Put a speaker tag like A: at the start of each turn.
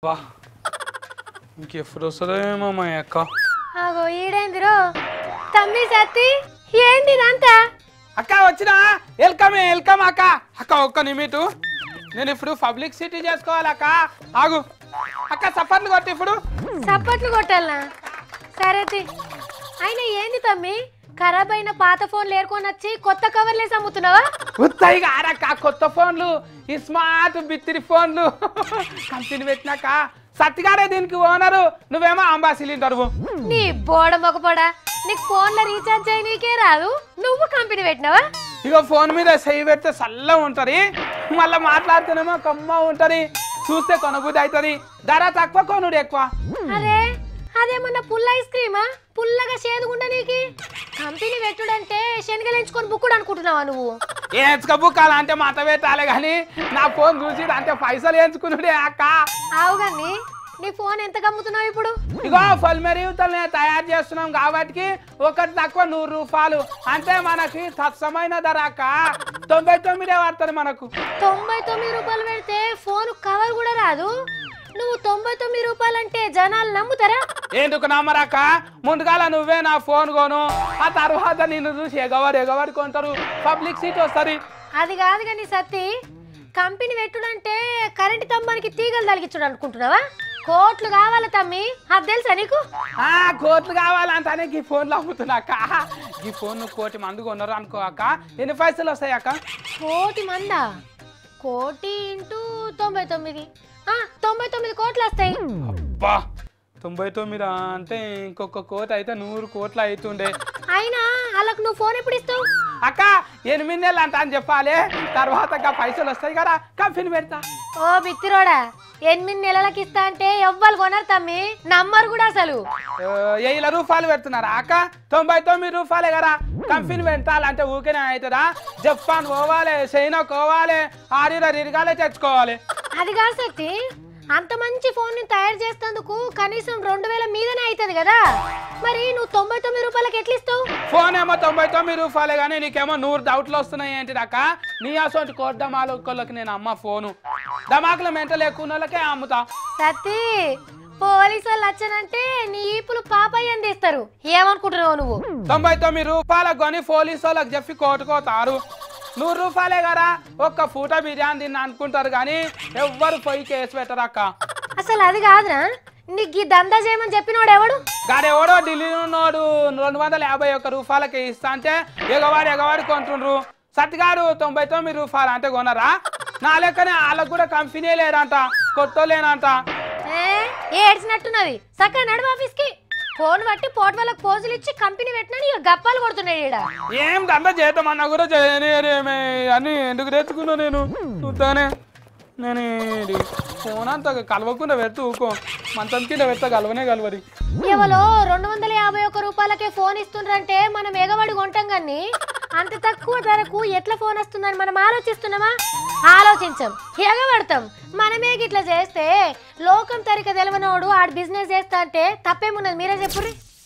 A: వా ఇంకెప్పుడు వస్తుందేమో మా అక్క.
B: ఆగో ఈడేందిరో తమ్మి సత్తి ఏంది ఇదంతా?
A: అక్క వచ్చినా వెల్కమ్ వెల్కమ్ అక్క. అక్క ఒక్క నిమిటు నేను ఇప్పుడు పబ్లిక్ సిటీ చేసుకోవాలి అక్క. ఆగు అక్క సఫర్లు కొట్టి ఇప్పుడు
B: చప్పట్లు కొట్టాలనా? సరే అయినా ఏంది తమ్మి ఖరాబ్ అయిన పాత ఫోన్లు ఏరుకొని వచ్చి కొత్త కవర్లేసి అమ్ముతున్నావా?
A: ఉత్తాయి కారక్క కొత్త ఫోన్లు ఈ స్మార్ట్ బిత్తిరి ఫోన్లు కంపెనీ పెట్టినాక సత్తిగారే దీనికి ఓనరు, నువ్వేమో అంబా సిలిండర్.
B: నీ బోడ మొగపోడా నీకు ఫోన్లో రీఛార్జ్ అయ్యి నీకే రాదు, నువ్వు కంపెనీ పెట్టినావా?
A: ఇక ఫోన్ మీద సై పెడితే చల్ల ఉంటది, మళ్ళీ మాట్లాడితేనేమో కమ్మ ఉంటది, చూస్తే కొనబుద్ధి అవుతుంది, ధర తక్కువ కొనుడు ఎక్కువ.
B: అరే అదేమన్నా పుల్ల ఐస్ క్రీమా? పుల్లగా చేదుగుండా నీకి కంపెనీ పెట్టుడంటే శనగలు ఎంచుకొని బుక్కుడు అనుకుంటున్నావా నువ్వు?
A: ఎంచుక బుక్కాల అంటే మాట పెట్టాలి కానీ నా ఫోన్ చూసి అంటే పైసలు ఎంచుకున్నాడే అక్క.
B: ఆవు గాని నీ ఫోన్ ఎంత కమ్ముతున్నావు ఇప్పుడు?
A: ఇగో ఫల్మెరీతల్ని తయారు చేస్తున్నాం కాబట్టి ఒకటి తక్కువ 100 రూపాయలు అంటే మనకి తత్సమైన ధర అక్క 99 పడుతుంది మనకు.
B: 99 రూపాయలు పెడితే ఫోన్ కవర్ కూడా రాదు. నువ్వు 99 రూపాయలు అంటే జనాలు నమ్ముతారా?
A: ఎందుకు నమ్మరాక? ముందుగాల నువ్వే నా ఫోన్ కొను, ఆ తర్వాత నిన్ను చూసి ఎగవాడు కొంటారు, పబ్లిక్ సీట్ వస్తుంది.
B: అది కాదు కానీ సత్తి కంపెనీ పెట్టుడంటే కరెంటు స్తంభానికి తీగలు తలిగించుడు అనుకుంటున్నావా? కోట్లు కావాలా తమ్మి, అది తెలుసా నీకు?
A: కోట్లు కావాలంటే ఈ ఫోన్లు అమ్ముతున్నాక. ఈ ఫోన్ 1 కోటి మంది కొన్నారు అనుకో అక్క, ఎన్ని పైసలు వస్తాయి అక్క?
B: 1 కోటి మందా? 1 కోటి ఇంటూ 99 99 కోట్లు వస్తాయి.
A: అబ్బా 99 అంటే ఇంకొక కోటి అయితే 100 కోట్లు అవుతుండే.
B: అయినా వాళ్ళకు నువ్వు ఫోన్ ఎప్పుడు ఇస్తావు?
A: అక్క 8 నెలలు అంట అని చెప్పాలి, తర్వాత పైసలు వస్తాయి కదా కంపెనీ పెడతా.
B: ఓ బిత్తిరోడా 8 నెలలకి ఇస్తా అంటే ఎవ్వరు కొనరు తమ్మి, నమ్మరు కూడా అసలు.
A: 1000 రూపాయలు పెడుతున్నారా అక్క? 99 రూపాయలే కదా కంపెనీ పెట్టాలంటే ఊరికేనే అవుతుందా? జపాన్ పోవాలి, చైనా పోవాలి, ఆరిగాలే తెచ్చుకోవాలి.
B: అది కాదు శక్తి, అంత మంచి ఫోన్ ని తయారు చేసేందుకు కనీసం 2000 మీదనే అవుతుంది కదా, మరి నువ్వు 99 రూపాయలకి ఎట్లా ఇస్తావు?
A: ఫోన్ ఏమో 99 రూపాయలే కానీ నీకేమో 100 డౌట్లు వస్తున్నాయి ఏంటి అక్క? నీ అసోంటి కోద్దమాలకి నేను అమ్మ ఫోను, దమాకులు మెంటలు ఎక్కువ వాళ్ళకే అమ్ముతా.
B: సత్తి పోలీసు వాళ్ళు వచ్చానంటే నీ ఈపులు పాపయ్యని తీస్తారు, ఏమనుకుంటున్నావు నువ్వు?
A: 99 రూపాయలకు కొని పోలీసు వాళ్ళకి చెప్పి కోటుకోతారు. 100 రూపాయలే కదా ఒక్క పూట బిర్యానీ తిన్నా అనుకుంటారు కానీ ఎవ్వరు పోయి కేసు పెట్టరు అక్క.
B: అసలు అది కాదురా, నీకు ఈ దందా చేయమని చెప్పినోడు ఎవడు?
A: గాడెవడో ఢిల్లీ ఉన్నోడు 251 రూపాయలకి ఇస్తా అంటే ఎగవాడి కొంటుండ్రు. సత్తిగారు 99 రూపాయలు అంటే కొనరా? నా లెక్కనే వాళ్ళకు కూడా కంపెనీ లేదంట, కొత్తలేనంట.
B: ఏడ్చినట్టున్నది, చక్కగా నడుము ఆఫీస్కి. ఫోన్ బట్టి పోట్ వాళ్ళకి పోజులు ఇచ్చి కంపెనీ పెట్టినా ఇక గప్పాలు కొడుతున్నాడు ఈడ.
A: ఏం దందా చేద్దామన్నా కూడా చేయని అని ఎందుకు తెచ్చుకున్నా నేను చూద్దానే. నేను ఫోన్ అంతా కలవకుండా పెడుతూ ఊకో, మంచం కింద పెడతా కలవరి.
B: ఎవరో 251 రూపాయలకే ఫోన్ ఇస్తుండ్రంటే మనం ఎగబడి కొంటాం కానీ అంత తక్కువ ధరకు ఎట్లా ఫోన్ వస్తుందని మనం ఆలోచిస్తున్నామా? ఆలోచించం, ఎగబడతాం. మనమే గిట్లా చేస్తే లోకం తరిక తెలవనోడు ఆడు బిజినెస్ చేస్తా అంటే తప్పేమున్నది, మీరే చెప్పుర్రి.